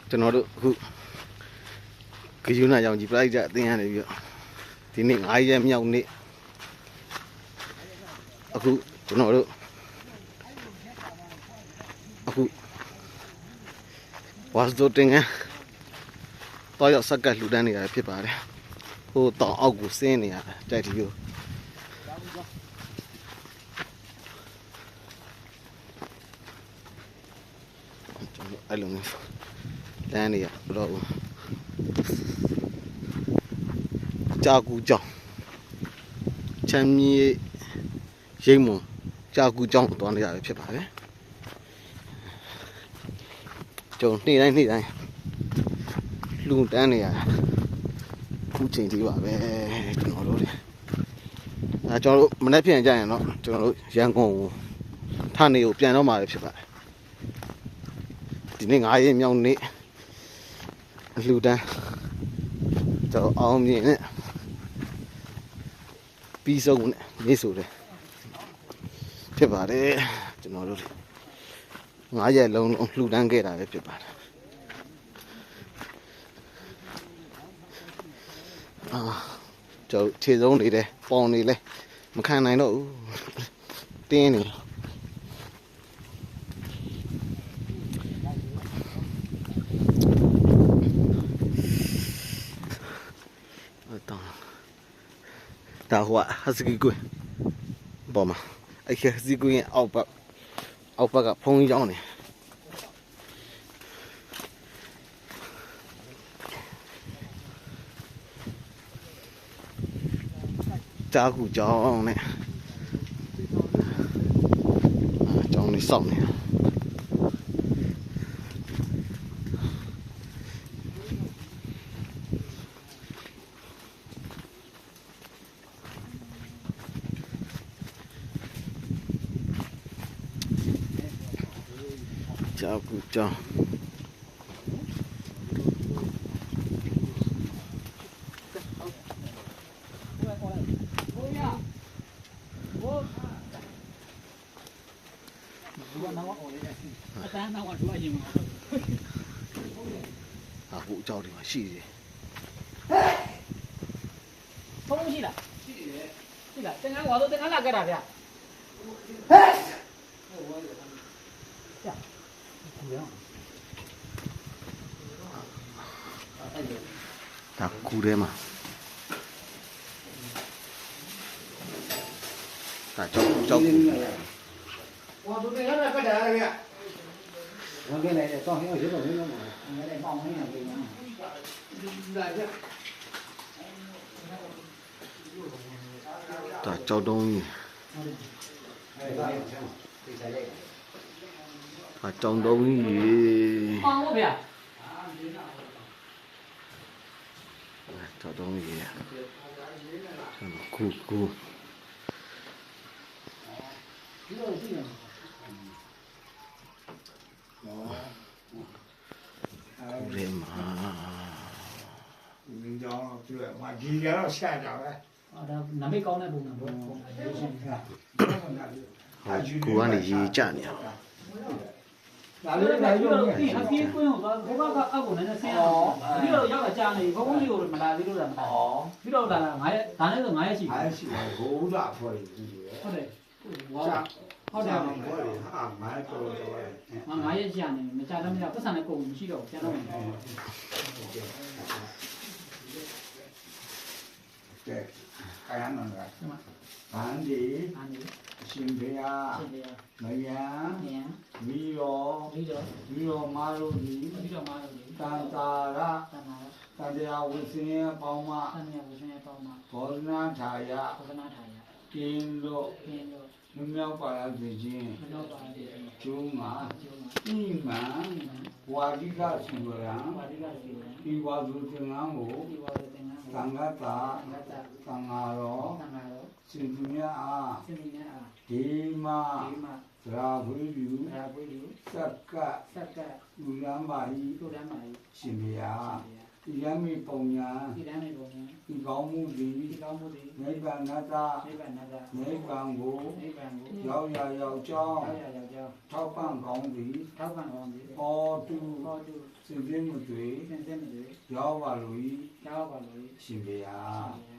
ကျွန်တော်တို့အခုဂယူနာရောင်ကြီးပလိုက်ကြအသင်းရနေပြီးတော့ဒီနေ့9ရက်မြောက်နေ့အခုကျွန်တော်တို့အခုဝါစဒိုတင်ကတော့ရောက်ဆက်ကလှူဒန်းနေရဖြစ်ပါတယ်ဟိုတောင်အောက်ကိုဆင်းနေရတယ်တိုက်တီကိုအဲ့လိုမျိုးလမ်းနေရတော့ကြာကူကြောင်ချမ်းမြေရိတ်မွန်ကြာကူကြောင်တွားနေရဖြစ်ပါတယ်ကျုံနေ့တိုင်းလူတန်းနေရခုချိန်ကြီးပါပဲကျွန်တော်တို့ကျွန်တော်တို့မနေ့ပြန်ကြရင်တော့ကျွန်တော်တို့ရန်ကုန်ကိုထနေကိုပြန်တော့မှာဖြစ်ပါတယ်ဒီနေ့9ရက်မြောက်နေ့လူတန်းကျွန်တော်အောင်မြင်နဲ့ပြီးဆုံးနဲ့နေဆိုတယ်ဖြစ်ပါတယ်ကျွန်တော်တို့9ရက်လုံးလှူဒန်းခဲ့တာပဲဖြစ်ပါတယ်ကျွန်တော်ခြေစုံးနေတယ်ပေါင်နေလဲမခံနိုင်တော့ဘူးတင်းနေဒါဟိုဟာစကီကွင်းပေါ်မှာအဲ့ဟစကီကွင်းအောက်ဘက်ကဖုံးကြီးကြောင်းနေကြာကူကြောင်းနဲ့ကြောင်းလေးစောင့်နေကြာကူကြောင်းအခုအကြောင်းတွေမှာရှိတယ်ဖုန်းရှိလားရှိလားတင်ကားဝါတော့တင်ကားလာခဲ့တာဗျာဒါကူထဲမှာဒါကြောက်ဝါတော့တင်ကားလာခဲ့တာဗျာဝါခဲ့လိုက်တော့ဟင်းရုပ်တော့မင်းတော့ငါလည်းပေါင်းနေရတယ်ဗျာဒါကြောက်တုံးကြီးကြောင်တုံးကြီးပေါင်းလို့ဗျာကြောက်တုံးကြီးကူရဲမာ你讲对，我今天要下着嘞。ဒါနာမည်ကောင်းတဲ့ပုံစံပေါ့ကူကနေရေးကြနေရဒါလည်းဒါပြောလို့ဒီအပြေးကွင်းကိုသွားဘုရားကအကူနဲ့ဆင်းအောင်ပြီးတော့ရောက်လာကြာနေဘုန်းကြီးကိုမလာသေးလို့လားမလာပြီးတော့လာ9ရက်ဒါနဲ့ဆို9ရက်ရှိပြီ9ရက်ရှိတယ်ဘိုးလာဖွဲ့ရည်ဟုတ်တယ်ဟုတ်တယ်ဖွဲ့ရဟာ9ရက်တော့9ရက်ကြာနေမကြာတော့မကြာပတ်စံနဲ့ကုန်မရှိတော့ပြန်တော့မယ်ကဲခိုင်းရမှာလားဗန်းဒီရှင်ဖေယမယံမီရောမာလို့ဒီတန်တာရတန်တရားဝစင်းရဲ့ပေါင်းမဘောဓနာထာယကင်းလို့လူမြောက်ပါရစေခြင်းကျိုးမှာဣမံဝါဒိကစီဝရံဒီဝါစုသင်္ကန်းကိုသံဃာတာသံဃာရောရှင်သူများအားဒီမှာသရာဝိလူစက္ကလူလမ်းပါဤရှင်ဘုရား ယံမိပုံညာ ဒီတန်းနေပုံညာ ဒီကောင်းမှုသည် ဒီကောင်းမှုသည် နိဗ္ဗာန်တ နိဗ္ဗာန်နာတာ နိဗ္ဗာန်ကို နိဗ္ဗာန်ကို ရောက်ရရောက်ကြောင်း ရောက်ရကြောင်း ထောက်ပံ့ကောင်းသည် ထောက်ပံ့ကောင်းသည် ဩတု ဟောတု စင်စင်မှုတွေ စင်စင်မတွေ ရောက်ပါလို့ ရောက်ပါလို့ ရှင်ဘုရား ရှင်